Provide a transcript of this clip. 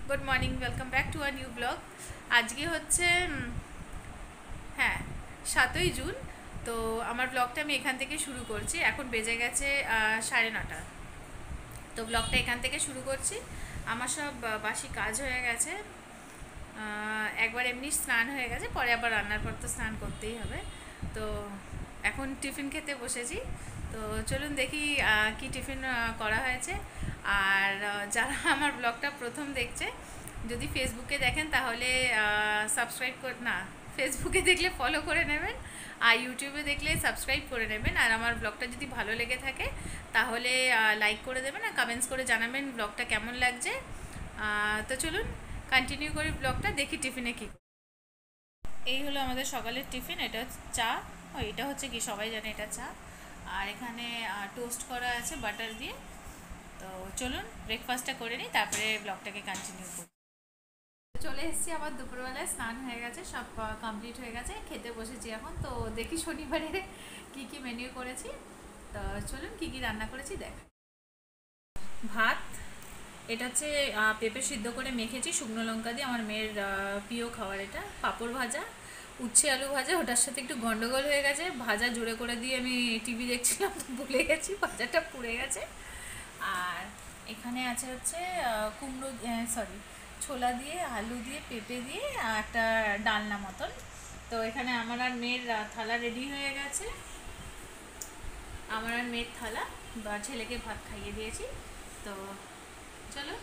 Good morning, welcome back to a new blog. আজকে হচ্ছে হ্যাঁ 7ই জুন। তো আমার ব্লগটা আমি এখান থেকে শুরু করছি। এখন বেজে গেছে 9:30। তো ব্লগটা এখান থেকে শুরু করছি। আমার সব বাসি কাজ হয়ে গেছে। একবার এমনি স্নান হয়ে গেছে, পরে আবার রান্নার পর তো স্নান করতেই হবে। তো এখন টিফিন খেতে বসেছি। তো চলুন দেখি কি টিফিন করা হয়েছে। আর যারা আমার ব্লগটা প্রথম দেখছে, যদি ফেসবুকে দেখেন তাহলে সাবস্ক্রাইব না, ফেসবুকে দেখলে ফলো করে নেবেন, আর ইউটিউবে দেখলে সাবস্ক্রাইব করে নেবেন। আর আমার ব্লগটা যদি ভালো লেগে থাকে তাহলে লাইক করে দেবেন আর কমেন্টস করে জানাবেন ব্লগটা কেমন লাগছে। তো চলুন কন্টিনিউ করি ব্লগটা, দেখি টিফিনে কী। এই হলো আমাদের সকালের টিফিন। এটা হচ্ছে চা। এটা হচ্ছে কি সবাই জানে এটা চা। আর এখানে টোস্ট করা আছে বাটার দিয়ে। তো চলুন ব্রেকফাস্টটা করে নিই, তারপরে ব্লগটাকে কন্টিনিউ করি। চলে এসেছি, আবার দুপুরবেলায় স্নান হয়ে গেছে, সব কমপ্লিট হয়ে গেছে, খেতে বসেছি এখন। তো দেখি শনিবারে কি কি মেনু করেছি। তো চলুন কি কি রান্না করেছি দেখ। ভাত, এটা হচ্ছে পেঁপে সিদ্ধ করে মেখেছি শুকনো লঙ্কা দিয়ে, আমার মেয়ের প্রিয় খাবার এটা। পাঁপড় ভাজা, উচ্ছে আলু ভাজা, ওটার সাথে একটু গন্ডগোল হয়ে গেছে, ভাজা জোরে করে দিয়ে আমি টিভি দেখছিলাম তো ভুলে গেছি, ভাজাটা পুড়ে গেছে। আর এখানে আছে হচ্ছে কুমড়ো, সরি, ছোলা দিয়ে আলু দিয়ে পেঁপে দিয়ে একটা ডালনা মতন। তো এখানে আমার আর মেয়ের থালা রেডি হয়ে গেছে। আমার আর মেয়ের থালা বা ছেলেকে ভাত খাইয়ে দিয়েছি। তো চলো